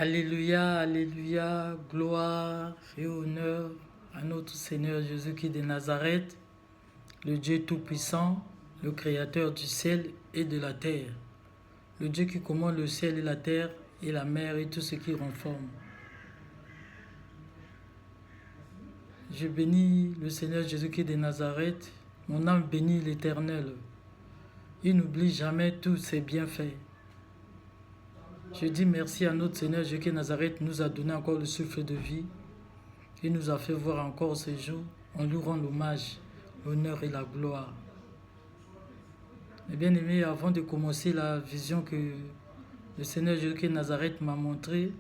Alléluia, Alléluia, gloire et honneur à notre Seigneur Jésus-Christ de Nazareth, le Dieu Tout-Puissant, le Créateur du ciel et de la terre, le Dieu qui commande le ciel et la terre et la mer et tout ce qui renforme. Je bénis le Seigneur Jésus-Christ de Nazareth, mon âme bénit l'Éternel. Il n'oublie jamais tous ses bienfaits. Je dis merci à notre Seigneur Jésus-Christ de Nazareth, nous a donné encore le souffle de vie. Il nous a fait voir encore ce jour. On lui rend l'hommage, l'honneur et la gloire. Mes bien-aimés, avant de commencer la vision que le Seigneur Jésus-Christ de Nazareth m'a montrée,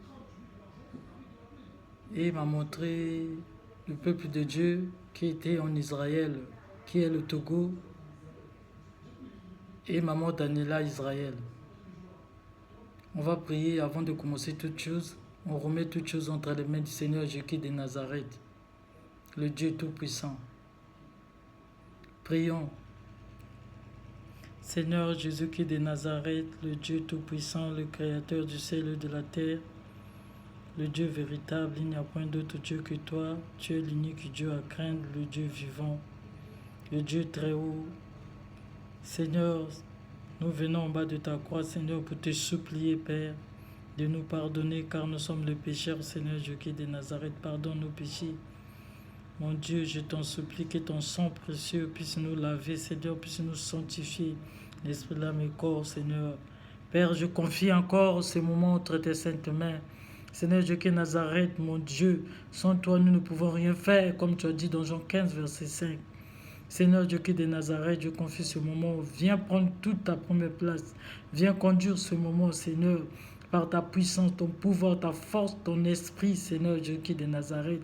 et m'a montré le peuple de Dieu qui était en Israël, qui est le Togo, et maman Daniela Israël. On va prier avant de commencer toutes choses. On remet toutes choses entre les mains du Seigneur Jésus-Christ de Nazareth, le Dieu Tout-Puissant. Prions. Seigneur Jésus-Christ de Nazareth, le Dieu Tout-Puissant, le Créateur du ciel et de la terre, le Dieu véritable, il n'y a point d'autre Dieu que toi. Tu es l'unique Dieu à craindre, le Dieu vivant, le Dieu très haut. Seigneur, nous venons en bas de ta croix, Seigneur, pour te supplier, Père, de nous pardonner, car nous sommes les pécheurs, Seigneur Jésus-Christ de Nazareth. Pardonne nos péchés. Mon Dieu, je t'en supplie que ton sang précieux puisse nous laver, Seigneur, puisse nous sanctifier, l'esprit, l'âme et corps, Seigneur. Père, je confie encore ces moments entre tes saintes mains. Seigneur Jésus-Christ de Nazareth, mon Dieu, sans toi, nous ne pouvons rien faire, comme tu as dit dans Jean 15, verset 5. Seigneur Jésus-Christ de Nazareth, je confie ce moment. Viens prendre toute ta première place. Viens conduire ce moment, Seigneur, par ta puissance, ton pouvoir, ta force, ton esprit, Seigneur Jésus-Christ de Nazareth.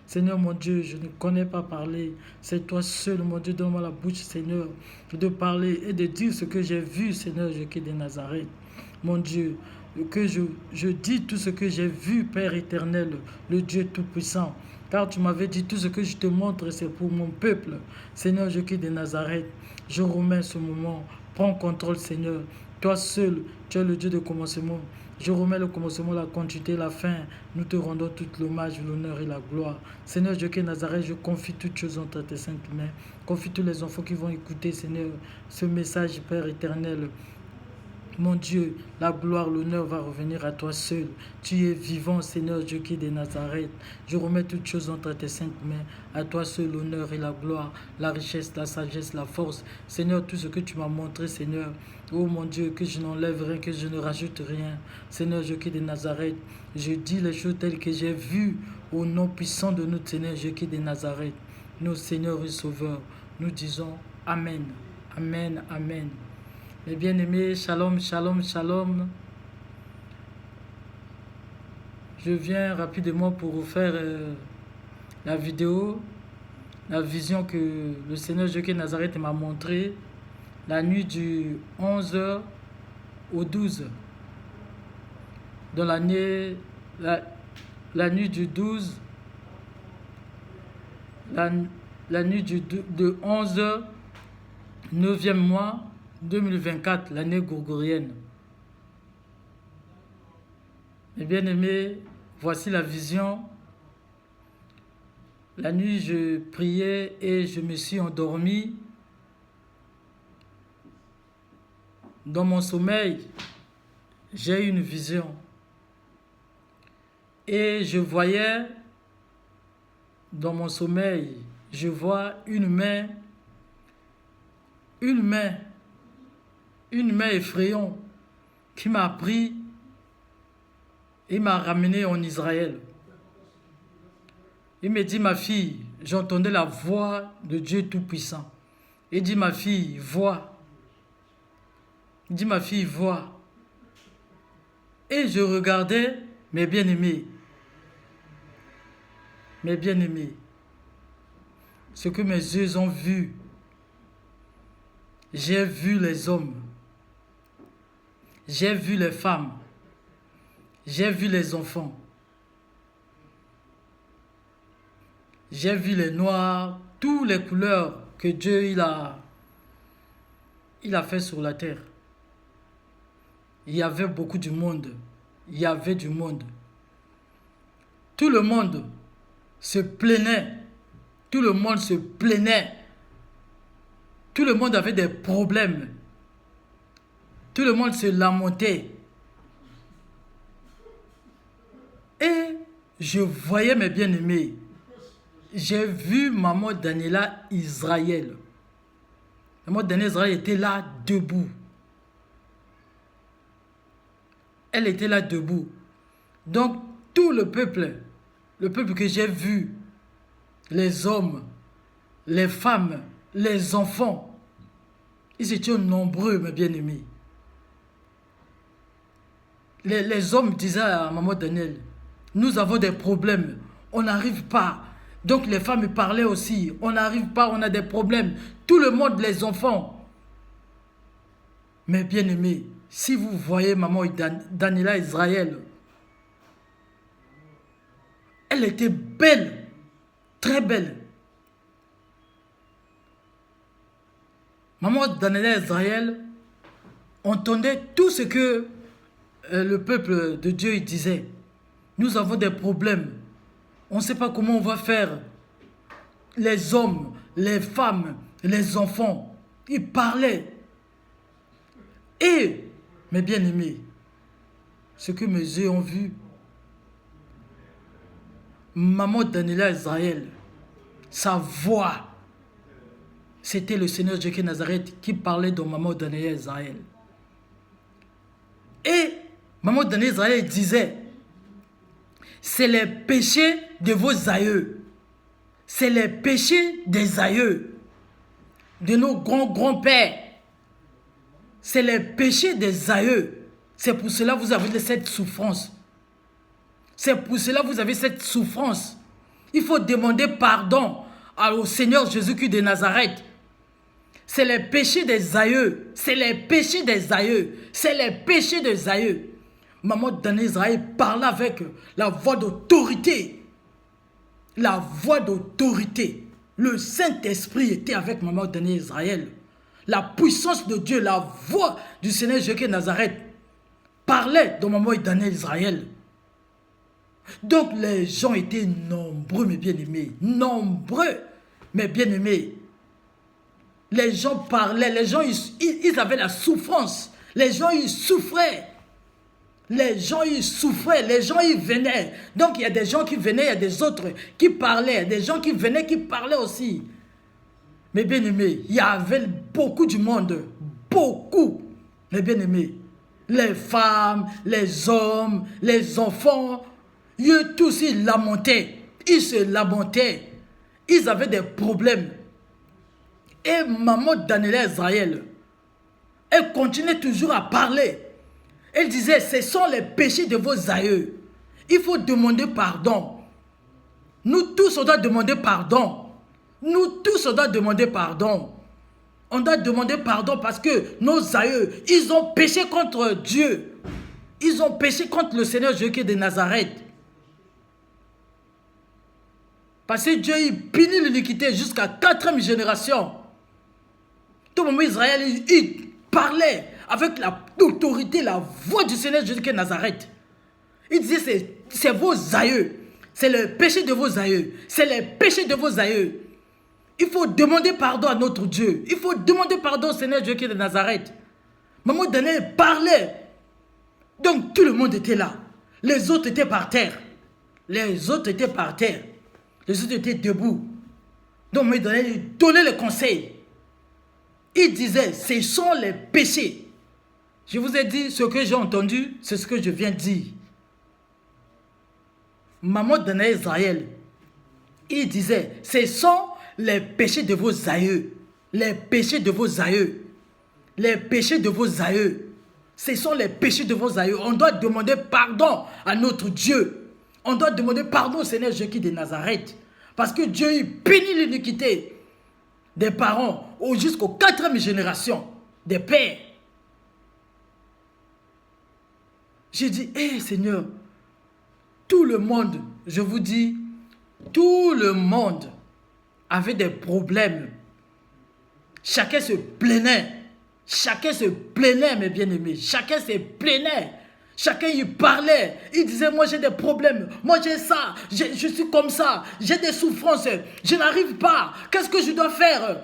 Seigneur mon Dieu, je ne connais pas parler. C'est toi seul, mon Dieu, donne-moi la bouche, Seigneur, de parler et de dire ce que j'ai vu, Seigneur Jésus-Christ de Nazareth. Mon Dieu, que je dis tout ce que j'ai vu, Père éternel, le Dieu Tout-Puissant. Car tu m'avais dit tout ce que je te montre, c'est pour mon peuple. Seigneur Jésus-Christ de Nazareth, je remets ce moment. Prends contrôle, Seigneur. Toi seul, tu es le Dieu de commencement. Je remets le commencement, la continuité, la fin. Nous te rendons tout l'hommage, l'honneur et la gloire. Seigneur Jésus-Christ de Nazareth, je confie toutes choses entre tes saintes mains. Confie tous les enfants qui vont écouter, Seigneur, ce message, Père éternel. Mon Dieu, la gloire, l'honneur va revenir à toi seul. Tu es vivant, Seigneur Jésus-Christ de Nazareth. Je remets toutes choses entre tes saintes mains. À toi seul, l'honneur et la gloire, la richesse, la sagesse, la force. Seigneur, tout ce que tu m'as montré, Seigneur. Oh mon Dieu, que je n'enlève rien, que je ne rajoute rien. Seigneur Jésus-Christ de Nazareth, je dis les choses telles que j'ai vues au nom puissant de notre Seigneur Jésus-Christ de Nazareth. Nos Seigneur et Sauveur, nous disons Amen. Amen, Amen. Mes bien-aimés, shalom, shalom, shalom. Je viens rapidement pour vous faire la vidéo, la vision que le Seigneur Jésus-Christ de Nazareth m'a montrée la nuit du 11 au 12. Dans l'année, la nuit du 12, la nuit de 11, 9e mois, 2024, l'année grégorienne. Mes bien-aimés, voici la vision. La nuit, je priais et je me suis endormi. Dans mon sommeil, j'ai eu une vision. Et je voyais, dans mon sommeil, je vois une main effrayante qui m'a pris et m'a ramené en Israël. Il me dit, ma fille, j'entendais la voix de Dieu Tout-Puissant. Il dit, ma fille, vois. Il dit, ma fille, vois. Et je regardais mes bien-aimés. Mes bien-aimés. Ce que mes yeux ont vu. J'ai vu les hommes. J'ai vu les femmes. J'ai vu les enfants. J'ai vu les noirs, toutes les couleurs que Dieu il a fait sur la terre. Il y avait beaucoup de monde. Il y avait du monde. Tout le monde se plaignait. Tout le monde se plaignait. Tout le monde avait des problèmes. Tout le monde se lamentait. Et je voyais mes bien-aimés. J'ai vu maman Daniela Israël. Maman Daniela Israël était là debout. Elle était là debout. Donc tout le peuple que j'ai vu, les hommes, les femmes, les enfants, ils étaient nombreux, mes bien-aimés. Les hommes disaient à maman Daniel, nous avons des problèmes, on n'arrive pas. Donc les femmes parlaient aussi, on n'arrive pas, on a des problèmes. Tout le monde, les enfants. Mes bien-aimés, si vous voyez maman Daniela Israël, elle était belle, très belle. Maman Daniela Israël entendait tout ce que le peuple de Dieu disait. Nous avons des problèmes. On ne sait pas comment on va faire. Les hommes, les femmes, les enfants, ils parlaient. Et, mes bien-aimés, ce que mes yeux ont vu, maman Daniela Israël, sa voix, c'était le Seigneur Jésus de Nazareth qui parlait dans maman Daniela Israël. Et maman Daniela Israël disait, c'est les péchés de vos aïeux. C'est les péchés des aïeux, de nos grands-grands-pères. C'est les péchés des aïeux. C'est pour cela que vous avez cette souffrance. C'est pour cela que vous avez cette souffrance. Il faut demander pardon au Seigneur Jésus-Christ de Nazareth. C'est les péchés des aïeux. C'est les péchés des aïeux. C'est les péchés des aïeux. Maman Daniela Israël parlait avec la voix d'autorité. La voix d'autorité. Le Saint-Esprit était avec maman Daniela Israël. La puissance de Dieu, la voix du Seigneur Jésus de Nazareth parlait dans maman Daniela Israël. Donc les gens étaient nombreux, mes bien-aimés. Nombreux, mes bien-aimés. Les gens parlaient, les gens ils avaient la souffrance. Les gens ils souffraient. Les gens ils souffraient, les gens ils venaient. Donc il y a des gens qui venaient, il y a des autres qui parlaient. Des gens qui venaient, qui parlaient aussi. Mes bien-aimés, il y avait beaucoup du monde. Beaucoup, mes bien-aimés. Les femmes, les hommes, les enfants. Eux tous ils lamentaient. Ils se lamentaient. Ils avaient des problèmes. Et maman Daniela Israël, elle continuait toujours à parler. Elle disait, ce sont les péchés de vos aïeux. Il faut demander pardon. Nous tous, on doit demander pardon. Nous tous, on doit demander pardon. On doit demander pardon parce que nos aïeux, ils ont péché contre Dieu. Ils ont péché contre le Seigneur Jésus de Nazareth. Parce que Dieu, il punit l'iniquité jusqu'à 4e génération. Tout le monde Israël, il parlait avec l'autorité, la voix du Seigneur Jésus de Nazareth. Il disait, c'est vos aïeux. C'est le péché de vos aïeux. C'est les péchés de vos aïeux. Il faut demander pardon à notre Dieu. Il faut demander pardon au Seigneur Jésus de Nazareth. Maman Daniel parlait. Donc tout le monde était là. Les autres étaient par terre. Les autres étaient par terre. Les autres étaient debout. Donc Maman Daniel donnait les conseils. Il disait, ce sont les péchés. Je vous ai dit ce que j'ai entendu, c'est ce que je viens de dire. Maman Daniela Israël, il disait, ce sont les péchés de vos aïeux. Les péchés de vos aïeux. Les péchés de vos aïeux. Ce sont les péchés de vos aïeux. On doit demander pardon à notre Dieu. On doit demander pardon au Seigneur Jésus de Nazareth. Parce que Dieu, il punit l'iniquité des parents jusqu'aux 4e génération des pères. J'ai dit, hé Seigneur, tout le monde, je vous dis, tout le monde avait des problèmes. Chacun se plaignait. Chacun se plaignait, mes bien-aimés. Chacun se plaignait. Chacun y parlait. Il disait, moi j'ai des problèmes, moi j'ai ça, je suis comme ça, j'ai des souffrances, je n'arrive pas. Qu'est-ce que je dois faire?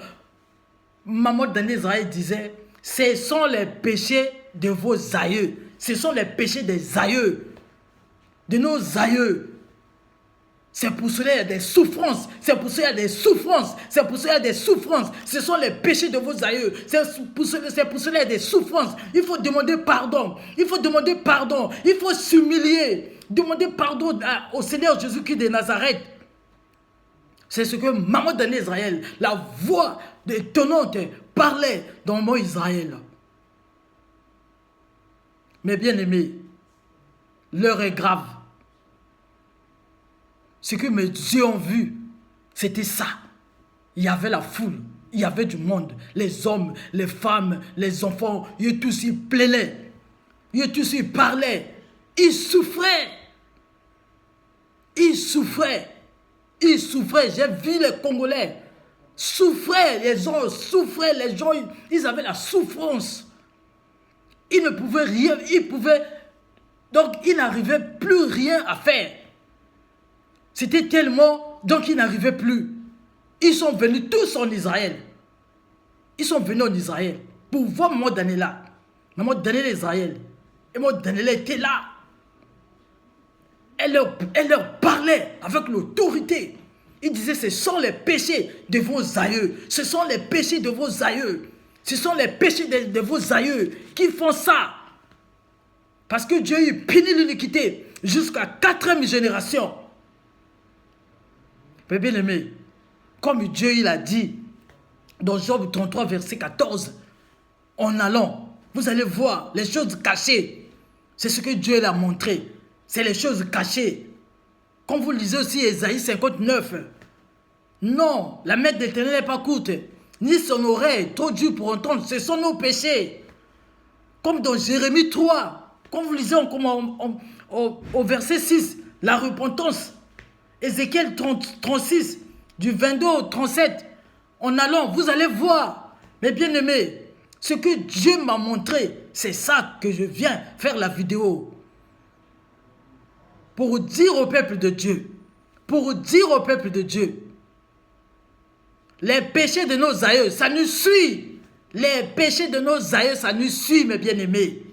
Maman d'en Israël disait, ce sont les péchés de vos aïeux. Ce sont les péchés des aïeux, de nos aïeux. C'est pour cela qu'il y a des souffrances. C'est pour cela qu'il y a des souffrances. C'est pour cela qu'il y a des souffrances. Ce sont les péchés de vos aïeux. C'est pour cela qu'il y a des souffrances. Il faut demander pardon. Il faut demander pardon. Il faut s'humilier. Demander pardon au Seigneur Jésus-Christ de Nazareth. C'est ce que maman d'en Israël, la voix étonnante, parlait dans mon Israël. Mais bien aimés, l'heure est grave. Ce que mes yeux ont vu, c'était ça. Il y avait la foule, il y avait du monde. Les hommes, les femmes, les enfants, ils tous y plaignaient. Ils tous y parlaient. Ils souffraient. Ils souffraient. Ils souffraient. J'ai vu les Congolais souffraient. Les gens souffraient. Les gens, ils avaient la souffrance. Ils ne pouvaient rien. Donc, ils n'arrivaient plus rien à faire. C'était tellement, donc ils n'arrivaient plus. Ils sont venus tous en Israël. Ils sont venus en Israël pour voir Maman Daniela. Maman Daniela Israël. Et Maman Daniela était là. Elle leur parlait avec l'autorité. Il disait, ce sont les péchés de vos aïeux. Ce sont les péchés de vos aïeux. Ce sont les péchés de vos aïeux qui font ça. Parce que Dieu il punit l'iniquité jusqu'à 4e génération. Bien aimé, comme Dieu il a dit dans Job 33 verset 14, en allant, vous allez voir les choses cachées. C'est ce que Dieu l'a montré. C'est les choses cachées. Comme vous lisez aussi Ésaïe 59. Non, la main de l'Éternel n'est pas courte, ni son oreille trop dure pour entendre. Ce sont nos péchés. Comme dans Jérémie 3, comme vous lisez au verset 6, la repentance. Ézéchiel 36, du 22 au 37, en allant, vous allez voir. Mais bien aimé, ce que Dieu m'a montré, c'est ça que je viens faire la vidéo. Pour dire au peuple de Dieu, les péchés de nos aïeux, ça nous suit. Les péchés de nos aïeux, ça nous suit, mes bien-aimés.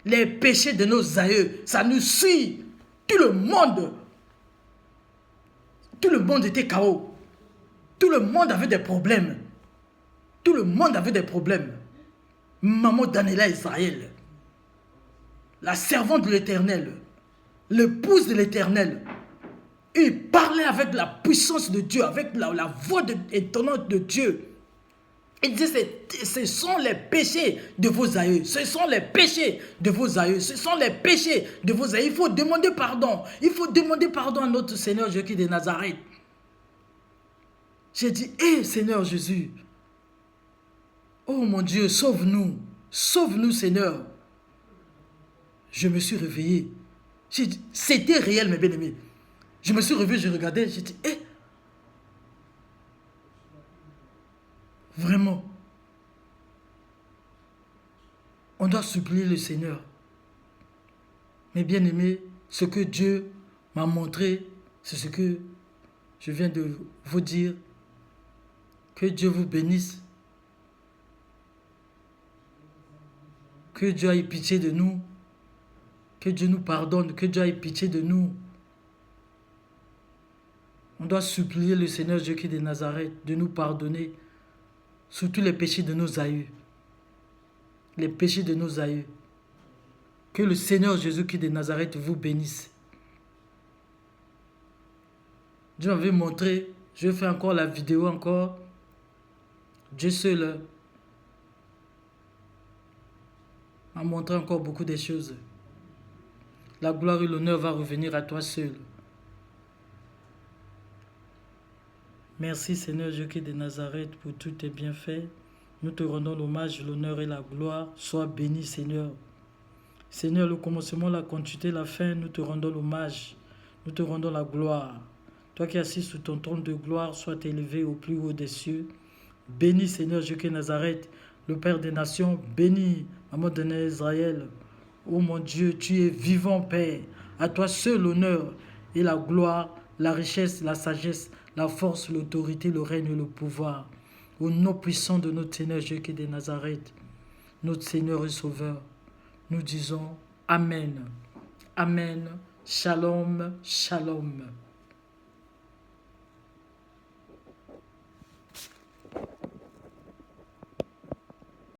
Les péchés de nos aïeux, ça nous suit. Tout le monde était KO. Tout le monde avait des problèmes. Maman Daniela Israël, la servante de l'Éternel, l'épouse de l'Éternel, il parlait avec la puissance de Dieu, avec la voix étonnante de Dieu. Il disait, ce sont les péchés de vos aïeux. Ce sont les péchés de vos aïeux. Ce sont les péchés de vos aïeux. Il faut demander pardon. Il faut demander pardon à notre Seigneur Jésus de Nazareth. J'ai dit, hé Seigneur Jésus, oh mon Dieu, sauve-nous. Sauve-nous Seigneur. Je me suis réveillé. C'était réel mes bien-aimés. Je me suis réveillé, je regardais, j'ai dit, hé. Vraiment. On doit supplier le Seigneur. Mes bien-aimés, ce que Dieu m'a montré, c'est ce que je viens de vous dire. Que Dieu vous bénisse. Que Dieu ait pitié de nous. Que Dieu nous pardonne. Que Dieu ait pitié de nous. On doit supplier le Seigneur Jésus de Nazareth de nous pardonner. Surtout les péchés de nos aïeux. Les péchés de nos aïeux. Que le Seigneur Jésus-Christ de Nazareth vous bénisse. Dieu m'avait montré, je fais encore la vidéo encore. Dieu seul m'a montré encore beaucoup de choses. La gloire et l'honneur va revenir à toi seul. Merci Seigneur Jésus de Nazareth pour tous tes bienfaits. Nous te rendons l'hommage, l'honneur et la gloire. Sois béni Seigneur. Seigneur, le commencement, la continuité, la fin, nous te rendons l'hommage. Nous te rendons la gloire. Toi qui es assis sous ton trône de gloire, sois élevé au plus haut des cieux. Bénis Seigneur Jésus de Nazareth, le Père des nations. Bénis Maman de Israël. Oh mon Dieu, tu es vivant, Père. À toi seul l'honneur et la gloire, la richesse, la sagesse, la force, l'autorité, le règne et le pouvoir. Au nom puissant de notre Seigneur Jésus de Nazareth, notre Seigneur et Sauveur, nous disons Amen. Amen. Shalom, shalom.